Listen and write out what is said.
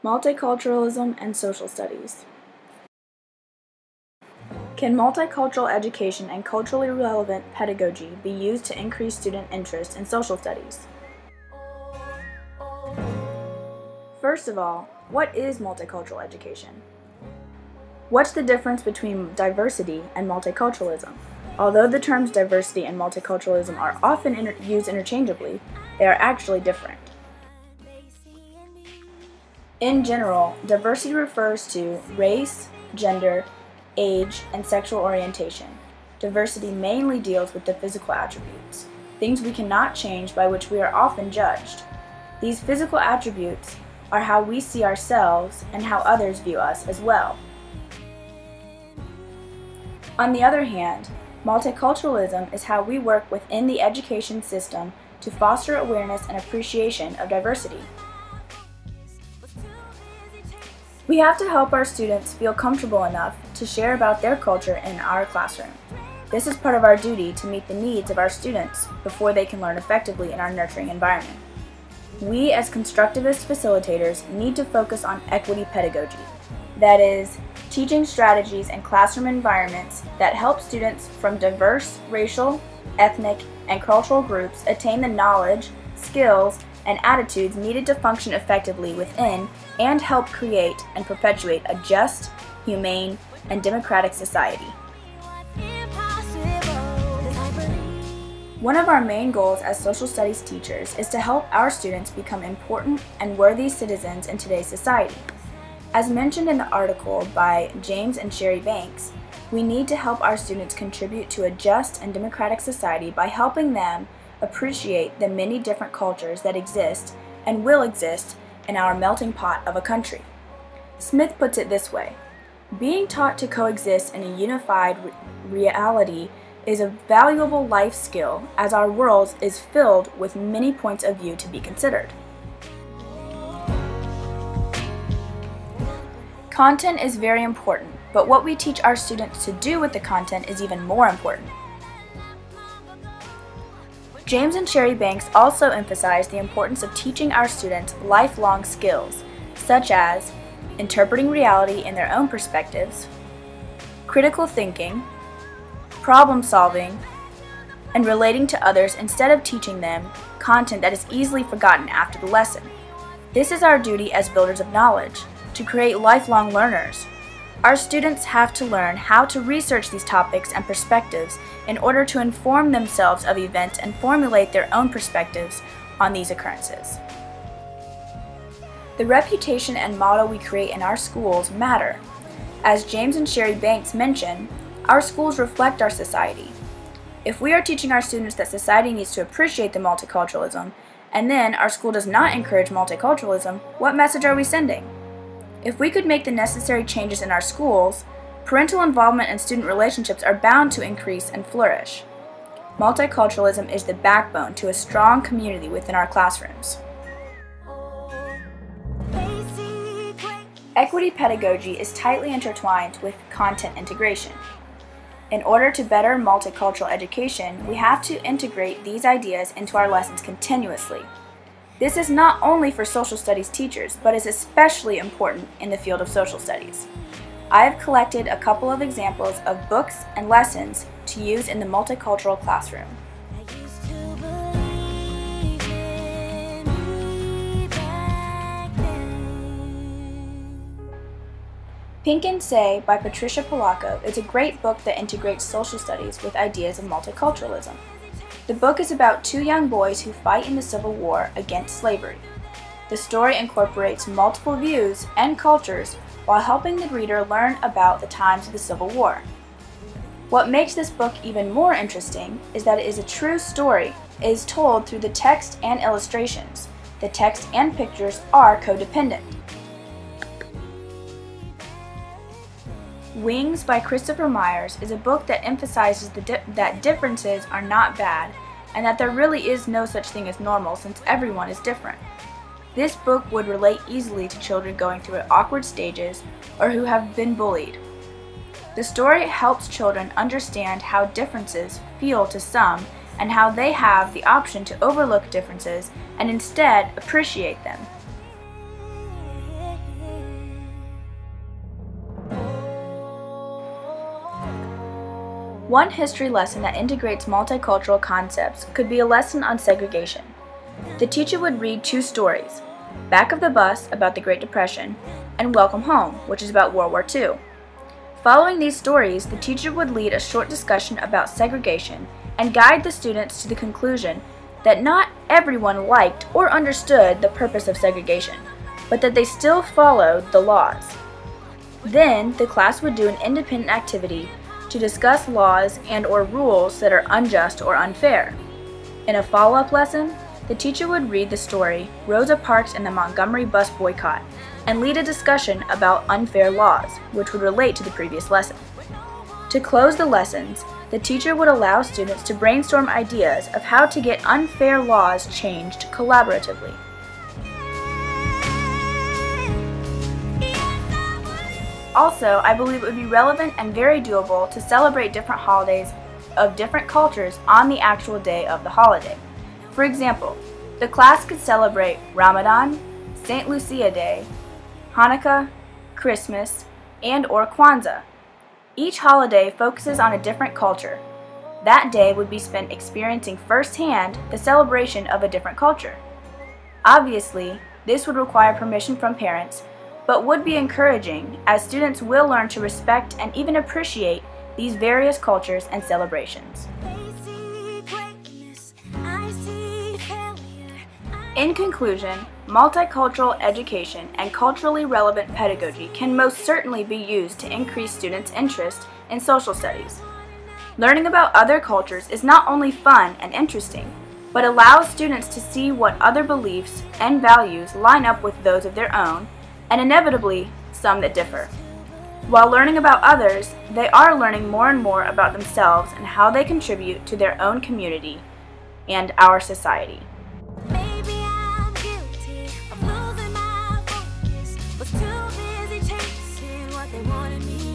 Multiculturalism and social studies. Can multicultural education and culturally relevant pedagogy be used to increase student interest in social studies? First of all, what is multicultural education? What's the difference between diversity and multiculturalism? Although the terms diversity and multiculturalism are often used interchangeably, they are actually different. In general, diversity refers to race, gender, age, and sexual orientation. Diversity mainly deals with the physical attributes, things we cannot change by which we are often judged. These physical attributes are how we see ourselves and how others view us as well. On the other hand, multiculturalism is how we work within the education system to foster awareness and appreciation of diversity. We have to help our students feel comfortable enough to share about their culture in our classroom. This is part of our duty to meet the needs of our students before they can learn effectively in our nurturing environment. We as constructivist facilitators need to focus on equity pedagogy, that is, teaching strategies and classroom environments that help students from diverse racial, ethnic, and cultural groups attain the knowledge, skills, and attitudes needed to function effectively within and help create and perpetuate a just, humane, and democratic society. One of our main goals as social studies teachers is to help our students become important and worthy citizens in today's society. As mentioned in the article by James and Sherry Banks, we need to help our students contribute to a just and democratic society by helping them appreciate the many different cultures that exist and will exist in our melting pot of a country. Smith puts it this way: being taught to coexist in a unified reality is a valuable life skill, as our world is filled with many points of view to be considered. Content is very important, but what we teach our students to do with the content is even more important. James and Sherry Banks also emphasize the importance of teaching our students lifelong skills, such as interpreting reality in their own perspectives, critical thinking, problem solving, and relating to others instead of teaching them content that is easily forgotten after the lesson. This is our duty as builders of knowledge, to create lifelong learners. Our students have to learn how to research these topics and perspectives in order to inform themselves of events and formulate their own perspectives on these occurrences. The reputation and model we create in our schools matter. As James and Sherry Banks mention, our schools reflect our society. If we are teaching our students that society needs to appreciate the multiculturalism, and then our school does not encourage multiculturalism, what message are we sending? If we could make the necessary changes in our schools, parental involvement and student relationships are bound to increase and flourish. Multiculturalism is the backbone to a strong community within our classrooms. Equity pedagogy is tightly intertwined with content integration. In order to better multicultural education, we have to integrate these ideas into our lessons continuously. This is not only for social studies teachers, but is especially important in the field of social studies. I have collected a couple of examples of books and lessons to use in the multicultural classroom. Pink and Say by Patricia Polacco is a great book that integrates social studies with ideas of multiculturalism. The book is about two young boys who fight in the Civil War against slavery. The story incorporates multiple views and cultures while helping the reader learn about the times of the Civil War. What makes this book even more interesting is that it is a true story. It is told through the text and illustrations. The text and pictures are codependent. Wings by Christopher Myers is a book that emphasizes that differences are not bad and that there really is no such thing as normal since everyone is different. This book would relate easily to children going through awkward stages or who have been bullied. The story helps children understand how differences feel to some and how they have the option to overlook differences and instead appreciate them. One history lesson that integrates multicultural concepts could be a lesson on segregation. The teacher would read two stories, Back of the Bus about the Great Depression, and Welcome Home, which is about World War II. Following these stories, the teacher would lead a short discussion about segregation and guide the students to the conclusion that not everyone liked or understood the purpose of segregation, but that they still followed the laws. Then, the class would do an independent activity to discuss laws and/or rules that are unjust or unfair. In a follow-up lesson, the teacher would read the story Rosa Parks and the Montgomery Bus Boycott and lead a discussion about unfair laws, which would relate to the previous lesson. To close the lessons, the teacher would allow students to brainstorm ideas of how to get unfair laws changed collaboratively. Also, I believe it would be relevant and very doable to celebrate different holidays of different cultures on the actual day of the holiday. For example, the class could celebrate Ramadan, St. Lucia Day, Hanukkah, Christmas, and/or Kwanzaa. Each holiday focuses on a different culture. That day would be spent experiencing firsthand the celebration of a different culture. Obviously, this would require permission from parents, but would be encouraging as students will learn to respect and even appreciate these various cultures and celebrations. In conclusion, multicultural education and culturally relevant pedagogy can most certainly be used to increase students' interest in social studies. Learning about other cultures is not only fun and interesting, but allows students to see what other beliefs and values line up with those of their own, and inevitably, some that differ. While learning about others, they are learning more and more about themselves and how they contribute to their own community and our society. Was too busy chasing what they wanted me